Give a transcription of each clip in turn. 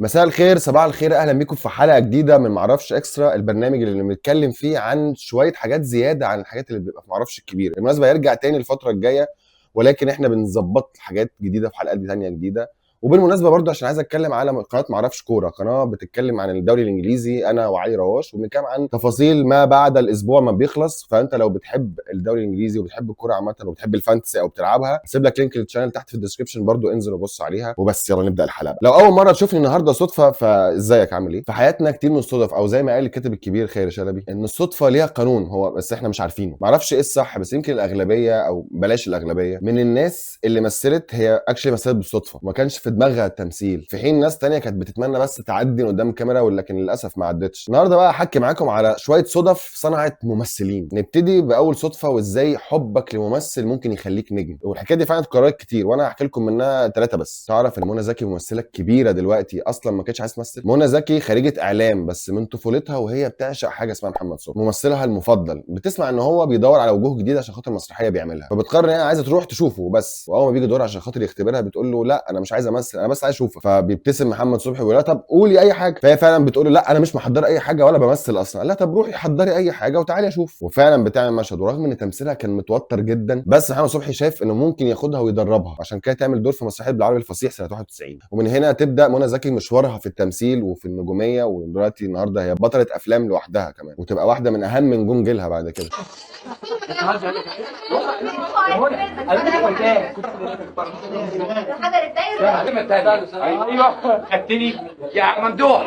مساء الخير، صباح الخير، أهلًا بيكم في حلقة جديدة من ما اعرفش إكسترا، البرنامج اللي بنتكلم فيه عن شوية حاجات زيادة عن الحاجات اللي بتبقى في ما اعرفش الكبير. بالمناسبة هيرجع تاني الفترة الجاية، ولكن إحنا بنضبط حاجات جديدة في حلقات تانية جديدة. وبالمناسبة برضه عشان عايز أتكلم على قناة ما اعرفش كورة، قناة بتتكلم عن الدوري الإنجليزي أنا وعلي رواش، وبنتكلم عن تفاصيل ما بعد الأسبوع ما بيخلص. فأنت لو بتحب الدوري الإنجليزي وبتحب الكورة عامةً وبتحب الفانتسي أو بتلعبها، هاسيب لك لينك للchannel تحت في الديسكربشن برضه، انزل وبُص عليها. وبس يالّا نبدأ الحلقة. لو أول مرة تشوفني النهارده صدفة فإزيك عامل إيه؟ في حياتنا كتير من الصُدف، أو زي ما قال الكاتب الكبير خيري شلبي، إن الصدفة ليها قانون هو بس إحنا مش عارفينه. ما اعرفش إيه الصح، بس يمكن الأغلبية أو بلاش الأغلبية من الناس اللي مثلت هي actually مثلت بالصدفة، ما كانش في دماغها التمثيل، في حين ناس تانية كانت بتتمنى بس تعدّي من قدام الكاميرا ولكن للأسف ما عدّتش. النهارده بقى هاحكي معاكم على شوية صُدف صنعت ممثلين. نبتدي بأول صدفة وإزاي حُبّك لممثل ممكن يخلّيك نجم، والحكاية دي فعلًا اتكررت كتير وأنا هاحكي لكم منها 3 بس. تعرف إن منى زكي ممثلة كبيرة دلوقتي أصلًا ما كانتش عايزة تمثل؟ منى زكي خريجة إعلام بس من طفولتها وهي بتعشق حاجة اسمها محمد صبحي، ممثلها المفضل. بتسمع إن هو بيدوّر على وجوه جديدة عشان خاطر مسرحية بيعملها، فبتقرر إن هي عايزة تروح تشوفه بس، وأول ما بييجي دورها عشان خاطر يختبرها بتقول له: "لأ أنا مش عايزة أمثل، أنا بس عايزة أشوفك." فبيبتسم محمد صبحي ويقول لها: "طب قولي أي حاجة." فهي فعلًا بتقول له: "لأ أنا مش محضّرة أي حاجة ولا بامثل أصلًا." قال لها: "طب روحي حضّري أي حاجة وتعالي أشوف." وفعلًا بتعمل مشهد، ورغم إن تمثيلها كان متوتر جدًا، بس محمد صبحي شايف إنه ممكن ياخدها ويدربها عشان كده تعمل دور في مسرحية بالعربي الفصيح سنة 91. ومن هنا تبدأ منى زكي مشوارها في التمثيل وفي النجومية، ودلوقتي النهارده هي بطلة أفلام لوحدها كمان، وتبقى واحدة من أهم نجوم جيلها بعد كده. ايوه خدتني يا ممدوح.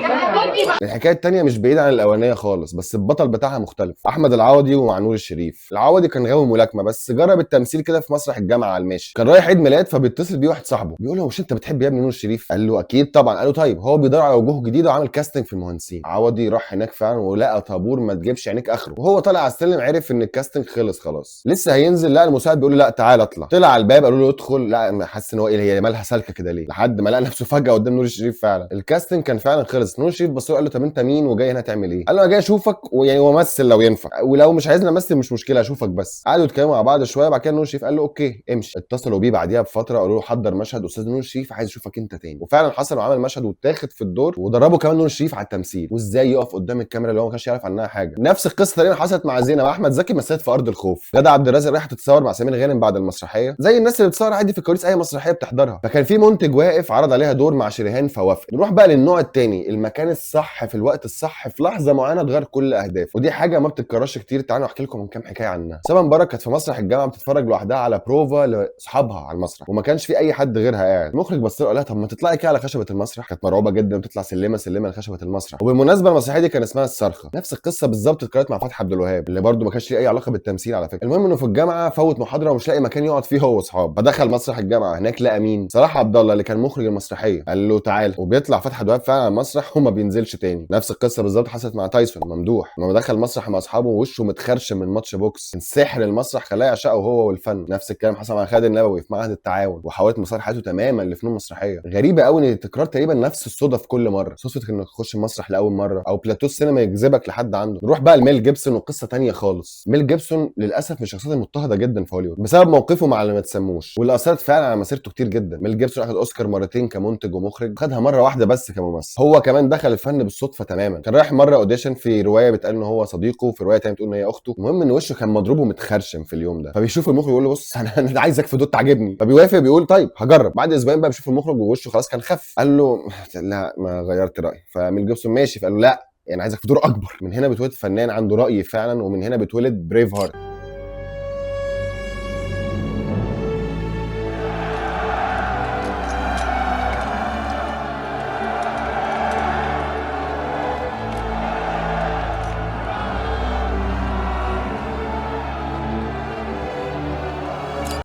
الحكايه التانية مش بعيده عن الاولانيه خالص، بس البطل بتاعها مختلف. احمد العوضي ومع نور الشريف. العوضي كان غاوي ملاكمه بس جرب التمثيل كده في مسرح الجامعه على الماشي. كان رايح عيد ميلاد فبيتصل بيه واحد صاحبه بيقول له: مش انت بتحب يا ابني نور الشريف؟ قال له: اكيد طبعا. قال له: طيب هو بيدور على وجوه جديده وعامل كاستنج في المهندسين. عوضي راح هناك فعلا ولقى طابور ما تجيبش عينيك اخره، وهو طالع على السلم عرف ان الكاستنج خلص خلاص، لسه هينزل لقى المساعد بيقول له: لا تعالى اطلع. طلع على الباب قالوا له: ادخل. لا حس ان هو ايه، هي مالها سالكه كده ليه، لحد ما لقى نفسه فجاه قدام نور الشريف. فعلا الكاستنج كان فعلا خلص. نور الشريف بص له قال له: طب انت مين وجاي هنا تعمل ايه؟ قال له: انا جاي اشوفك ويعني وامثل لو ينفع، ولو مش عايزني امثل مش مشكله اشوفك بس. قعدوا يتكلموا مع بعض شويه، بعد كده نور الشريف قال له: اوكي امشي. اتصلوا بيه بعديها بفتره قالوا له: حضر مشهد استاذ نور الشريف عايز يشوفك انت تاني. وفعلا حصل وعمل مشهد واتاخد في الدور، ودربوا كمان نور الشريف على التمثيل وازاي يقف قدام الكاميرا اللي هو ما كانش يعرف عنها حاجه. نفس القصه تقريبا حصلت مع زينب احمد زكي مثلت في ارض الخوف. غادة عبد الرازق رايحه تتصور مع سمير غانم بعد المسرحيه زي الناس اللي بتصور عادي في كواليس اي مسرحيه بتحضرها، فكان في منتج واقف عرض عليها دور مع شريهان فوافق. نروح بقى للنوع الثاني، المكان الصح في الوقت الصح في لحظه معينه تغير كل اهداف، ودي حاجه ما بتتكررش كتير. تعالوا احكي لكم من كام حكايه عنها. سما مبارك كانت في مسرح الجامعه بتتفرج لوحدها على بروفا لاصحابها على المسرح، وما كانش في اي حد غيرها قاعد. المخرج بص له قال لها: طب ما تطلعي كده على خشبه المسرح. كانت مرعوبه جدا بتطلع سلمه سلمه لخشبه المسرح. وبالمناسبه المسرحيه دي كان اسمها الصرخه. نفس القصه بالظبط اتكررت مع فتحي عبد الوهاب اللي برده ما كانش ليه اي علاقه بالتمثيل على فكره. المهم انه في الجامعه فوت محاضره ومش لاقي مكان يقعد فيه هو واصحابه، فدخل مسرح الجامعه. هناك لقى مين؟ صلاح عبد الله اللي كان مخرج المسرحيه. قال له: تعال. وبيطلع فتحي عبد الوهاب فعلا على المسرح وما بينزلش تاني. نفس القصه بالظبط حصلت مع تايسون ممدوح لما دخل المسرح مع اصحابه ووشه متخرشم من ماتش بوكس. سحر المسرح خلاه يعشقه هو والفن. نفس الكلام حصل مع خالد النبوي في معهد التعاون، وحولت مسار حياته تماما لفنون مسرحيه. غريبه قوي ان تكرار تقريبا نفس الصدف كل مره، صدفه انك تخش المسرح لاول مره او بلاتو السينما يجذبك لحد عنده. نروح بقى لميل جيبسون وقصه تانية خالص. ميل جيبسون للاسف من الشخصيات المضطهده جدا في هوليوود بسبب موقفه مع اللي ما تسموش، واللي اثرت فعلا على مسيرته كتير جدا. ميل جيبسون اخذ اوسكار مرتين كمنتج ومخرج، خدها مره واحده بس كممثل. هو كمان دخل الفن بالصدفه تماما. كان رايح مره اوديشن في روايه بتقال ان هو صديقه، وفي روايه تانية بتقول ان هي اخته. المهم ان وشه كان مضروب ومتخرشم في اليوم ده، فبيشوف المخرج يقول له: بص انا عايزك في دور تعجبني. فبيوافق بيقول: طيب هجرب. بعد اسبوعين بقى بيشوف المخرج ووشه خلاص كان خف. قال له: لا ما غيرت رايي. فميل جيبسون ماشي، فقال له: لا يعني عايزك في دور اكبر. من هنا بتولد فنان عنده راي فعلا، ومن هنا بتولد بريف هارت.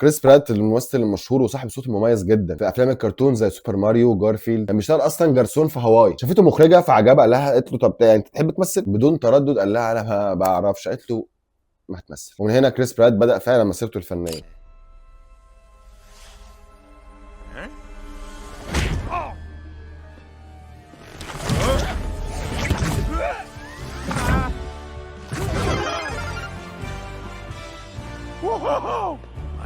كريس برات الممثل المشهور وصاحب صوت مميز جدا في افلام الكرتون زي سوبر ماريو وجارفيلد. كان بيشتغل اصلا جرسون في هواي. شافته مخرجه فعجبها، قال لها قالت له: طب يعني انت تحب تمثل؟ بدون تردد قال لها: انا ما بعرفش. قالت له: ما هتمثل. ومن هنا كريس برات بدا فعلا مسيرته الفنيه.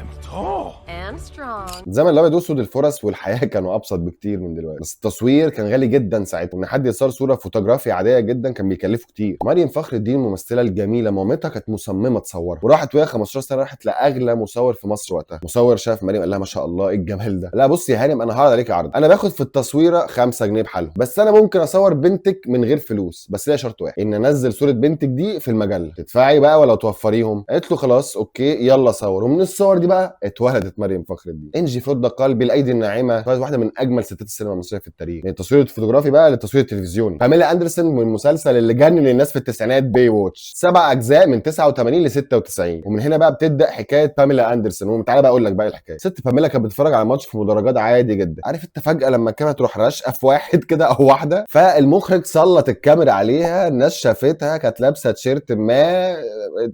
I'm tall and strong. الزمن الابيض واسود الفرص والحياه كانوا ابسط بكتير من دلوقتي، بس التصوير كان غالي جدا ساعتها، ان حد يصور صوره فوتوغرافي عاديه جدا كان بيكلفه كتير. مريم فخر الدين الممثله الجميله مامتها كانت مصممه تصورها، وراحت وهي 15 سنه راحت لاغلى مصور في مصر وقتها. مصور شاف مريم قال لها ما شاء الله ايه الجمال ده، لا بصي يا هانم انا هعرض عليك عرض، انا باخد في التصويره 5 جنيه بحالهم، بس انا ممكن اصور بنتك من غير فلوس، بس ليا شرط واحد، ان انزل صوره بنتك دي في المجله، تدفعي بقى ولا توفريهم؟ قالت له خلاص اوكي يلا صور. ومن الصور دي بقى اتولدت مريم فخر الدين. انجي فضه قلبي الايدي الناعمه كانت واحده من اجمل ستات السينما المصريه في التاريخ، من التصوير الفوتوغرافي بقى للتصوير التلفزيوني. باميلا اندرسون من المسلسل اللي جنن الناس في التسعينات باي واتش، 7 اجزاء من 89 ل 96. ومن هنا بقى بتبدا حكايه باميلا اندرسون، وتعالى بقى اقول لك بقى الحكايه. ست باميلا كانت بتتفرج على ماتش في مدرجات عادي جدا، عارف انت فجاه لما الكاميرا تروح راشقه في واحد كده او واحده، فالمخرج سلط الكاميرا عليها، الناس شافتها كانت لابسه تيشيرت ما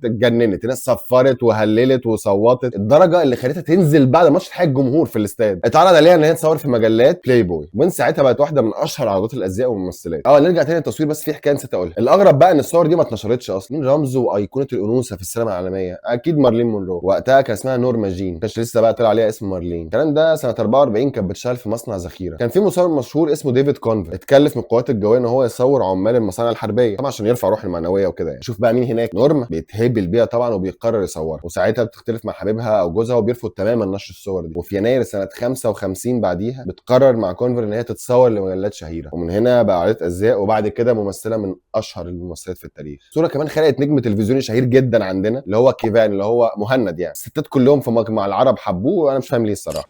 اتجننت، الناس صفرت وهللت وصوتت، الدرجه اللي خلتها تنزل بعد ماتش تحيي الجمهور في الاستاد. اتعرض عليها ان هي تصور في مجلات بلاي بوي، ومن ساعتها بقت واحده من اشهر عروضات الازياء والممثلات. نرجع تاني للتصوير، بس في حكايه نسيت اقولها. الاغرب بقى ان الصور دي ما اتنشرتش اصلا. مين رمز وايقونه الانوثه في السينما العالميه؟ اكيد مارلين مونرو، وقتها كان اسمها نورما جين، ما كانش لسه بقى طلع عليها اسم مارلين. الكلام ده سنه 44، كانت بتشتغل في مصنع ذخيره. كان في مصور مشهور اسمه ديفيد كونفر اتكلف من القوات الجويه ان هو يصور عمال المصانع الحربيه، طبعا عشان يرفع روح المعنويه وكده يعني. شوف بقى مين هناك، نورما، بيتهبل بيها طبعا وبيقرر يصورها، وساعتها بتختلف مع حبيبها او جوزها وبيرفض تماما نشر الصور دي. وفي يناير سنه 55 بعديها بتقرر مع كونفر ان هي تتصور لمجلات شهيره، ومن هنا بقى عارضة ازياء، وبعد كده ممثله من اشهر الممثلات في التاريخ. صوره كمان خلقت نجم تلفزيوني شهير جدا عندنا اللي هو كيفان، اللي هو مهند يعني. الستات كلهم في مجمع العرب حبوه، وانا مش فاهم ليه الصراحه.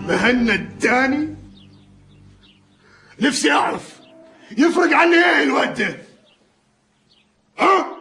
مهند تاني؟ نفسي اعرف يفرق عني ايه الواد ده؟ ها؟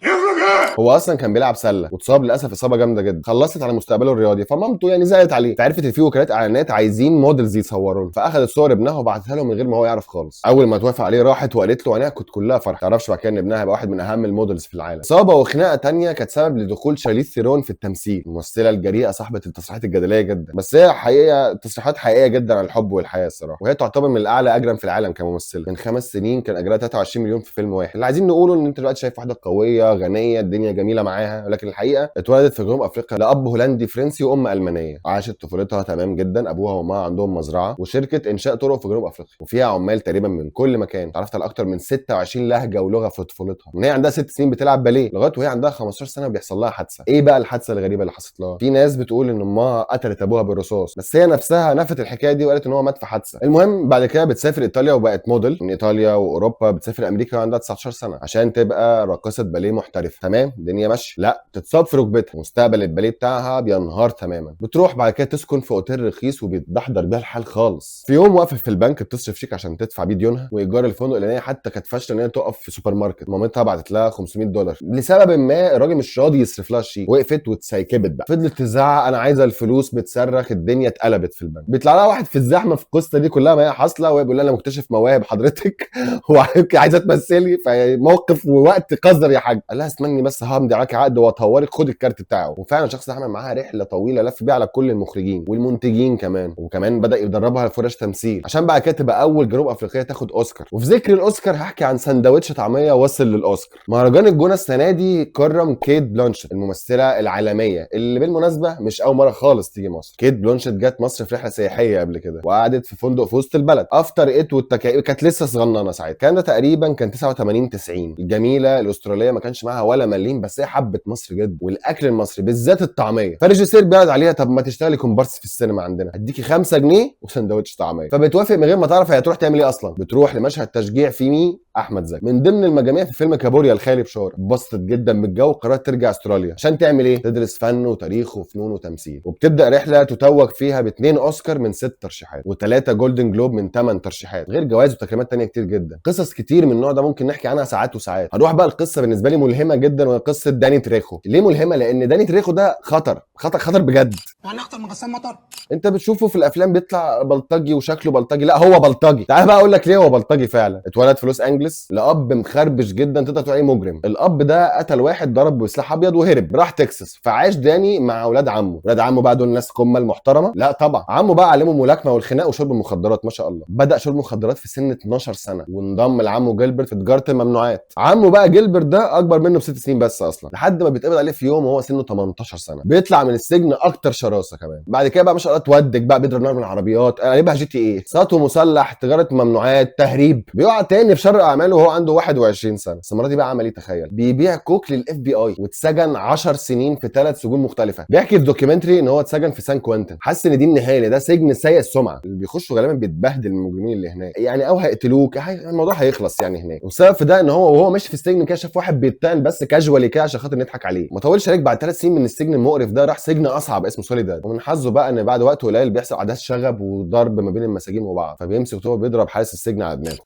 يفرق ايه؟ هو اصلا كان بيلعب سله واتصاب للاسف اصابه جامده جدا، خلصت على مستقبله الرياضي، فمامته يعني زعلت عليه، فعرفت ان في وكالات اعلانات عايزين موديلز يصوروا له، فاخذت صور ابنها وبعتها له من غير ما هو يعرف خالص. اول ما توافق عليه راحت وقالت له، عينيها كانت كلها فرح، ما تعرفش بعد كده ان ابنها هيبقى واحد من اهم الموديلز في العالم. اصابه وخناقه ثانيه كانت سبب لدخول شارليز ثيرون في التمثيل، الممثله الجريئه صاحبه التصريحات الجدليه جدا، بس هي حقيقه تصريحات حقيقيه جدا عن الحب والحياه الصراحه، وهي تعتبر من الاعلى اجرا في العالم كممثله. من 5 سنين كان اجرها 23 مليون في فيلم واحد. اللي عايزين نقوله ان انت دلوقتي شايف واحده قويه غنيه الدنيا جميله معاها، لكن الحقيقه اتولدت في جنوب افريقيا لاب هولندي فرنسي وام المانيه، عاشت طفولتها تمام جدا، ابوها وامها عندهم مزرعه وشركه انشاء طرق في جنوب افريقيا، وفيها عمال تقريبا من كل مكان. اتعرفت على اكتر من 26 لهجه ولغه في طفولتها، من هي عندها 6 سنين بتلعب باليه لغايه وهي عندها 15 سنه بيحصل لها حادثه. ايه بقى الحادثه الغريبه اللي حصلت لها؟ في ناس بتقول ان امها قتلت ابوها بالرصاص، بس هي نفسها نفت الحكايه دي وقالت ان هو مات في حادثه. المهم بعد كده بتسافر ايطاليا وبقت موديل، من ايطاليا واوروبا بتسافر امريكا وعندها 19 سنه عشان تبقى راقصه باليه محترفه. تمام الدنيا ماشيه، لا تتصاب في ركبتها، مستقبل الباليه بتاعها بينهار تماما. بتروح بعد كده تسكن في اوتيل رخيص وبيتدحضر بيها الحال خالص. في يوم واقفه في البنك بتصرف شيك عشان تدفع بيه ديونها وايجار الفندق، لان هي حتى كانت فاشله ان هي تقف في سوبر ماركت. مامتها بعتت لها $500 لسبب ما، الراجل مش راضي يصرف لها الشيك، وقفت واتسيكبت بقى، فضلت تزعق انا عايزه الفلوس، بتصرخ، الدنيا اتقلبت في البنك. بيطلع لها واحد في الزحمه في القصه دي كلها ما هي حاصله، وهي بيقول لها انا مكتشف مواهب حضرتك وعايزه تمثلي، فموقف ووقت قذر يا حاج. قال لها استني بس همضي عليك عقد وهطورك، خد الكارت بتاعه. وفعلا الشخص ده عمل معاها رحله طويله لف بيها على كل المخرجين والمنتجين كمان، وكمان بدا يدربها على فرش تمثيل عشان بعد كده تبقى اول جنوب افريقيه تاخد اوسكار. وفي ذكر الاوسكار هحكي عن سندوتش طعميه وصل للاوسكار. مهرجان الجونه السنه دي كرم كيت بلانشيت الممثله العالميه اللي بالمناسبه مش اول مره خالص تيجي مصر. كيت بلانشيت جت مصر في رحله سياحيه قبل كده وقعدت في فندق في وسط البلد، افطر ات والتكايب، كانت لسه صغننه ساعتها، الكلام ده تقريبا كان 89 90. الجميله الاستراليه ما كانش معاها ولا مليم، بس هي حبت مصر جدا والاكل المصري بالذات الطعميه، فالريجيسير بيعرض عليها طب ما تشتغلي كومبارس في السينما عندنا، هديكي 5 جنيه وسندوتش طعميه. فبتوافق من غير ما تعرف هي هتروح تعمل ايه اصلا. بتروح لمشهد تشجيع في مين؟ احمد زكي من ضمن المجاميع في فيلم كابوريا الخالي بشار. اتبسطت جدا بالجو وقررت ترجع استراليا عشان تعمل ايه؟ تدرس فن وتاريخ وفنون وتمثيل. وبتبدا رحله تتوج فيها ب2 اوسكار من 6 ترشيحات و3 جولدن جلوب من 8 ترشيحات، غير جوائز وتكريمات تانية كتير جدا. قصص كتير من النوع ده ممكن نحكي عنها ساعات وساعات. هنروح بقى القصه بالنسبه لي ملهمه جدا، وهي قصه داني تريخو. ليه ملهمه؟ لان داني تريخو ده خطر خطر خطر بجد. يعني اخطر من غسان مطر. انت بتشوفه في الافلام بيطلع بلطجي وشكله بلطجي، لا هو بلطجي. تعال بقى اقول لك ليه هو بلطجي فعلا. اتولد في لوس انجلوس انجلس لاب مخربش جدا تقدر تقول عليه مجرم. الاب ده قتل واحد ضرب بسلاح ابيض وهرب راح تكساس، فعاش داني مع اولاد عمه. اولاد عمه بقى دول ناس كمل محترمه؟ لا طبعا، عمه بقى علمه ملاكمه والخناق وشرب المخدرات. ما شاء الله بدا شرب مخدرات في سن 12 سنه وانضم لعمه جيلبرت في تجاره الممنوعات. عمه بقى جيلبرت ده اكبر منه ب6 سنين بس اصلا، لحد ما بيتقبض عليه في يوم وهو سنه 18 سنه. بيطلع من السجن اكتر شراسه كمان. بعد كده بقى ما شاء الله اتودك بقى، بيضرب نار من العربيات، قلبها GTA، سطو مسلح، تجاره ممنوعات، تهريب. بيقع تاني في شر اعماله وهو عنده 21 سنه. بس المره دي بقى عمل ايه؟ تخيل، بيبيع كوك للFBI واتسجن 10 سنين في 3 سجون مختلفه. بيحكي في دوكيومنتري ان هو اتسجن في سان كوينتن، حس ان دي النهايه، ده سجن سيء السمعه، اللي بيخشوا غالبا بيتبهدل من المجرمين اللي هناك يعني، او هيقتلوك، الموضوع هيخلص يعني هناك. والسبب في ده ان هو وهو ماشي في السجن كده شاف واحد بيتطعن بس كاجوالي كده عشان خاطر نضحك عليه. ما طولش عليك، بعد 3 سنين من السجن المقرف ده راح سجن اصعب اسمه سوليداد. ومن حظه بقى ان بعد وقت قليل بيحصل احداث شغب وضرب ما بين المساجين وبعض، فبيمسك وهو بيضرب حارس السجن على دماغه.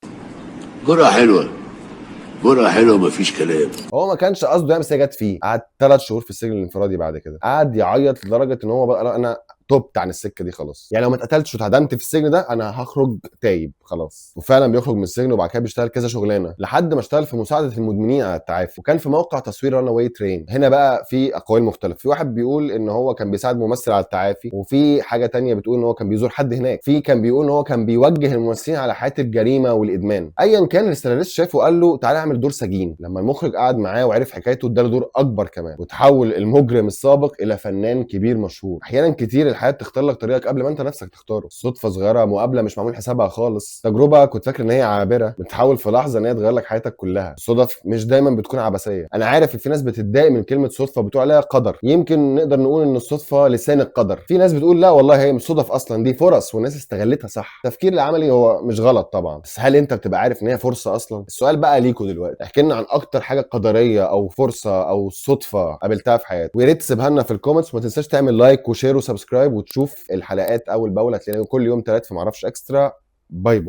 جرأة حلوة، جرأة حلوة مفيش كلام. هو ما كانش قصده يعمل، بس هي جت فيه. قعد 3 شهور في السجن الانفرادي. بعد كده قعد يعيط لدرجه ان هو بقى انا توبت عن السكه دي خلاص، يعني لو ما اتقتلتش واتعدمت في السجن ده انا هخرج تايب خلاص. وفعلا بيخرج من السجن وبعد كده بيشتغل كذا شغلانه لحد ما اشتغل في مساعده المدمنين على التعافي، وكان في موقع تصوير رانا واي ترين. هنا بقى في اقوال مختلفه، في واحد بيقول ان هو كان بيساعد ممثل على التعافي، وفي حاجه تانية بتقول ان هو كان بيزور حد هناك، في كان بيقول ان هو كان بيوجه الممثلين على حياه الجريمه والادمان. ايا كان، السيناريست شافه وقال له تعالى اعمل دور سجين. لما المخرج قعد معاه وعرف حكايته اداله دور اكبر كمان، وتحول المجرم السابق الى فنان كبير مشهور. احيانا كتير الحياه بتختار لك طريقك قبل ما انت نفسك تختاره. صدفه صغيره، مقابله مش معمول حسابها خالص، تجربه كنت فاكر ان هي عابره بتحاول في لحظه ان هي تغير لك حياتك كلها. الصدف مش دايما بتكون عبثيه. انا عارف ان في ناس بتتضايق من كلمه صدفه، بتقول عليها قدر. يمكن نقدر نقول ان الصدفه لسان القدر. في ناس بتقول لا والله هي مش صدف اصلا، دي فرص والناس استغلتها صح. التفكير العملي هو مش غلط طبعا، بس هل انت بتبقى عارف ان هي فرصه اصلا؟ السؤال بقى ليكوا دلوقتي، احكي لنا عن اكتر حاجه قدريه او فرصه او صدفه قابلتها في حياتك، ويا ريت تسيبها لنا في الكومنتس. وما تنساش تعمل لايك وشير وسبسكرايب وتشوف الحلقات اول باول. هتلاقينا كل يوم 3 في معرفش اكسترا. باي باي.